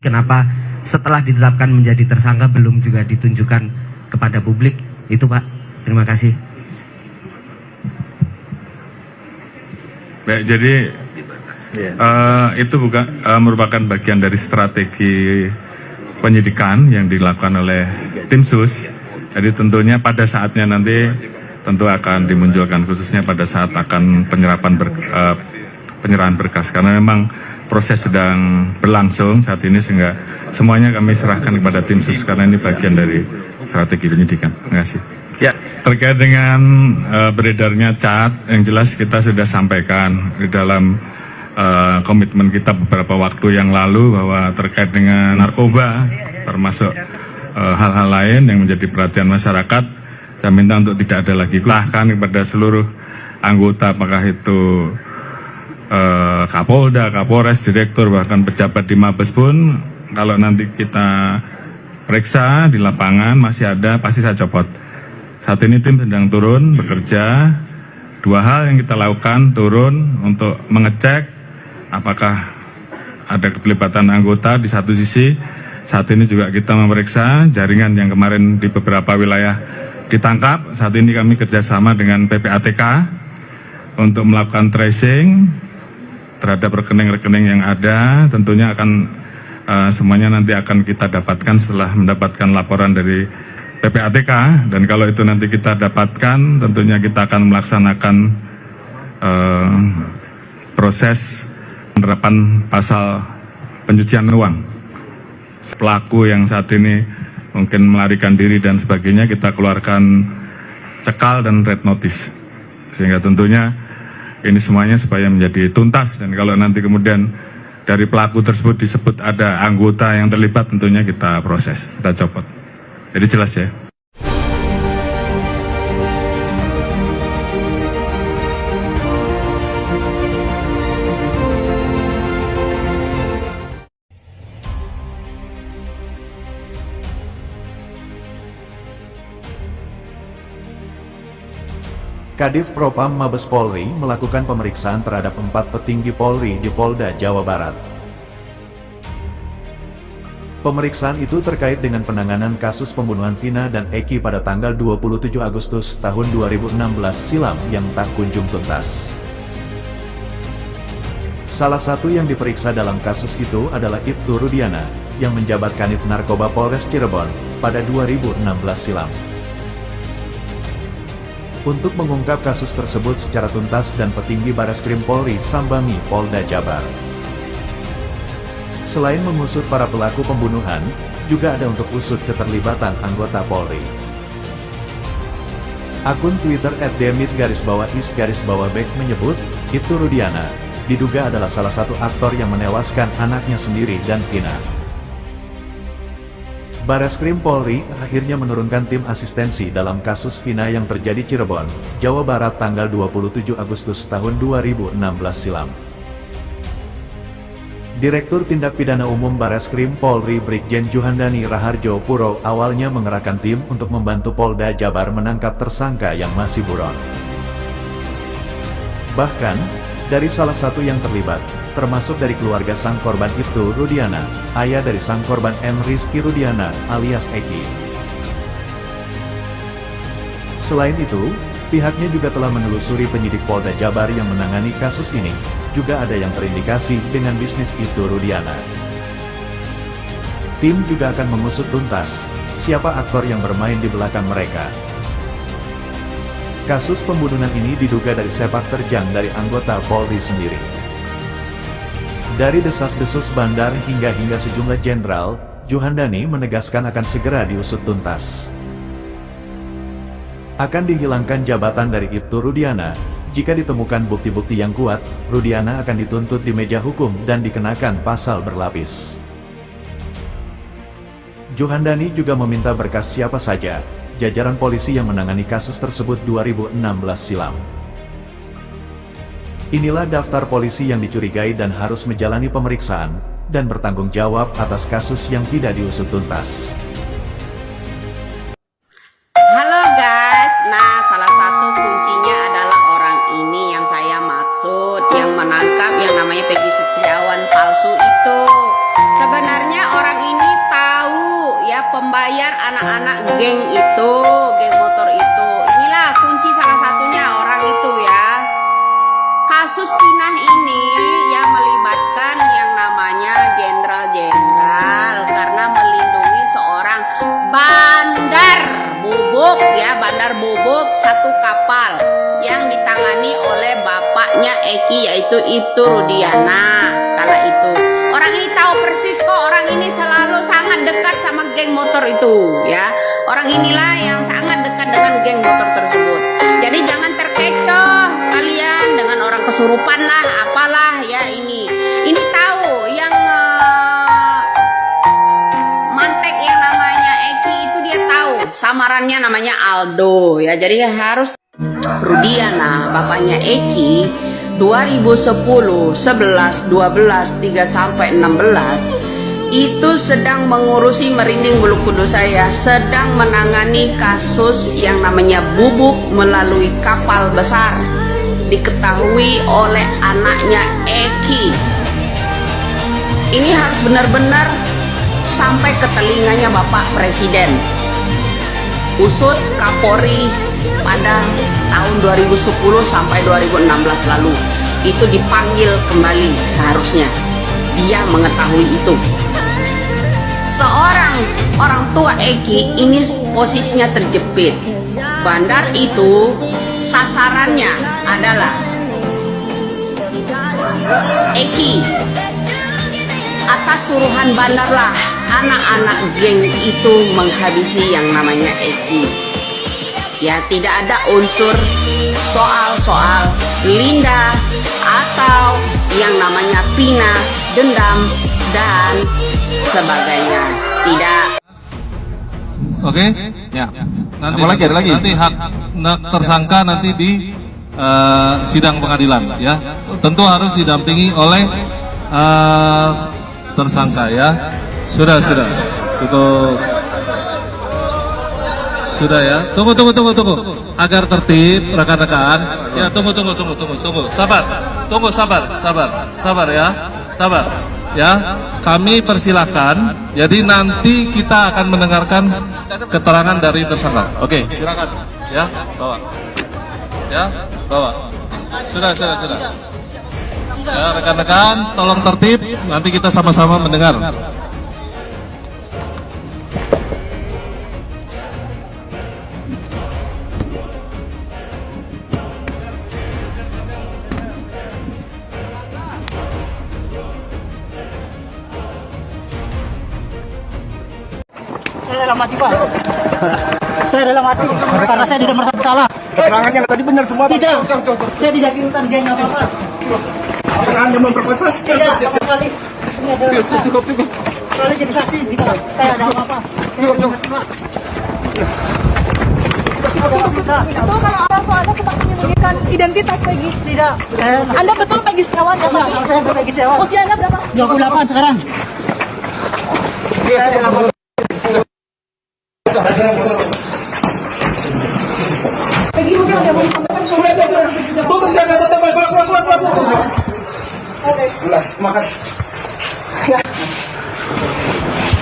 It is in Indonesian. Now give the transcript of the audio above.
Kenapa setelah ditetapkan menjadi tersangka belum juga ditunjukkan kepada publik? Itu Pak, terima kasih. Baik, jadi itu bukan merupakan bagian dari strategi penyidikan yang dilakukan oleh tim sus. Jadi tentunya pada saatnya nanti tentu akan dimunculkan, khususnya pada saat akan penyerahan berkas, karena memang proses sedang berlangsung saat ini, sehingga semuanya kami serahkan kepada tim sus karena ini bagian dari strategi penyidikan. Terima kasih. Ya. Terkait dengan beredarnya cat, yang jelas kita sudah sampaikan di dalam komitmen kita beberapa waktu yang lalu bahwa terkait dengan narkoba, termasuk hal-hal lain yang menjadi perhatian masyarakat, saya minta untuk tidak ada lagi. Bahkan kepada seluruh anggota, apakah itu Kapolda, Kapolres, Direktur, bahkan pejabat di Mabes pun, kalau nanti kita periksa di lapangan masih ada, pasti saya copot. Saat ini tim sedang turun bekerja. Dua hal yang kita lakukan, turun untuk mengecek apakah ada keterlibatan anggota. Di satu sisi, saat ini juga kita memeriksa jaringan yang kemarin di beberapa wilayah ditangkap. Saat ini kami kerjasama dengan PPATK untuk melakukan tracing terhadap rekening-rekening yang ada. Tentunya akan semuanya nanti akan kita dapatkan setelah mendapatkan laporan dari PPATK, dan kalau itu nanti kita dapatkan, tentunya kita akan melaksanakan proses penerapan pasal pencucian uang. Pelaku yang saat ini mungkin melarikan diri dan sebagainya, kita keluarkan cekal dan red notice, sehingga tentunya ini semuanya supaya menjadi tuntas. Dan kalau nanti kemudian dari pelaku tersebut disebut ada anggota yang terlibat, tentunya kita proses, kita copot. Jadi jelas ya. Kadif Propam Mabes Polri melakukan pemeriksaan terhadap 4 petinggi Polri di Polda Jawa Barat. Pemeriksaan itu terkait dengan penanganan kasus pembunuhan Vina dan Eki pada tanggal 27 Agustus tahun 2016 silam yang tak kunjung tuntas. Salah satu yang diperiksa dalam kasus itu adalah Ibtu Rudiana, yang menjabat Kanit Narkoba Polres Cirebon pada 2016 silam. Untuk mengungkap kasus tersebut secara tuntas, dan petinggi Bareskrim Polri sambangi Polda Jabar. Selain mengusut para pelaku pembunuhan, juga ada untuk usut keterlibatan anggota Polri. Akun Twitter @demit_is_bek menyebut, Ibtu Rudiana diduga adalah salah satu aktor yang menewaskan anaknya sendiri dan Vina. Bareskrim Polri akhirnya menurunkan tim asistensi dalam kasus Vina yang terjadi Cirebon, Jawa Barat tanggal 27 Agustus tahun 2016 silam. Direktur Tindak Pidana Umum Bareskrim Polri Brigjen Juhandani Raharjo Puro awalnya mengerahkan tim untuk membantu Polda Jabar menangkap tersangka yang masih buron. Bahkan, dari salah satu yang terlibat, termasuk dari keluarga sang korban Ibtu Rudiana, ayah dari sang korban M. Rizky Rudiana alias Eki. Selain itu, pihaknya juga telah menelusuri penyidik Polda Jabar yang menangani kasus ini, juga ada yang terindikasi dengan bisnis Ibtu Rudiana. Tim juga akan mengusut tuntas siapa aktor yang bermain di belakang mereka. Kasus pembunuhan ini diduga dari sepak terjang dari anggota Polri sendiri. Dari desas-desus bandar hingga sejumlah jenderal, Juhandani menegaskan akan segera diusut tuntas. Akan dihilangkan jabatan dari Ibtu Rudiana. Jika ditemukan bukti-bukti yang kuat, Rudiana akan dituntut di meja hukum dan dikenakan pasal berlapis. Juhandani juga meminta berkas siapa saja jajaran polisi yang menangani kasus tersebut 2016 silam. Inilah daftar polisi yang dicurigai dan harus menjalani pemeriksaan dan bertanggung jawab atas kasus yang tidak diusut tuntas. Halo guys, nah salah satu kuncinya adalah orang ini yang saya maksud, yang menangkap yang namanya Peggy Setiawan palsu itu. Sebenarnya satu kapal yang ditangani oleh bapaknya Eki, yaitu Ibtu Rudiana. Kala itu orang ini tahu persis kok, orang ini selalu sangat dekat sama geng motor itu ya. Orang inilah yang sangat dekat dengan geng motor tersebut. Jadi jangan terkecoh kalian dengan orang kesurupan lah apalah ya. Ini tahu yang mantek yang namanya Eki itu, dia tahu samarannya namanya Aldo ya. Jadi harus Rudiana bapaknya Eki 2010, 11, 12, 3 sampai 16 itu sedang mengurusi, merinding bulu kudus saya, sedang menangani kasus yang namanya bubuk melalui kapal besar, diketahui oleh anaknya Eki. Ini harus benar-benar sampai ke telinganya Bapak Presiden. Usut Kapolri pada tahun 2010 sampai 2016 lalu itu dipanggil kembali, seharusnya dia mengetahui itu. Seorang orang tua Eki ini posisinya terjepit. Bandar itu sasarannya adalah Eki. Atas suruhan bandarlah anak-anak geng itu menghabisi yang namanya Eki. Ya, tidak ada unsur soal-soal Linda atau yang namanya Pina, dendam dan sebagainya. Tidak. Oke? Ya. Nanti Ada lagi. Nanti hak tersangka nanti di sidang pengadilan ya. Tentu harus didampingi oleh tersangka ya. Sudah. Tutup. Sudah ya. Tunggu. Agar tertib rekan-rekan. Ya, tunggu. Sabar ya. Sabar. Ya, kami persilahkan. Jadi nanti kita akan mendengarkan keterangan dari tersangka. Oke, silakan. Ya, bawa. Sudah. Ya, rekan-rekan, tolong tertib. Nanti kita sama-sama mendengar. Saya rela mati, Pak. Saya rela mati karena saya tidak merasa bersalah. Keterangannya tadi benar semua. Tidak. Saya tidak ikutan geng apa-apa. Keterangannya memperkosa. Tidak, sama sekali. Ini ada cukup. Kalau jadi saksi, tidak. Saya ada apa-apa. Cukup. Itu kalau orang tua Anda sempat menyembunyikan identitas Peggy. Tidak. Anda betul Peggy Setiawan ya, Pak? Saya berbagi sewa. Usia Anda berapa? 28 sekarang. Peggy mungkin ada mau disampaikan. Jelas, makasih.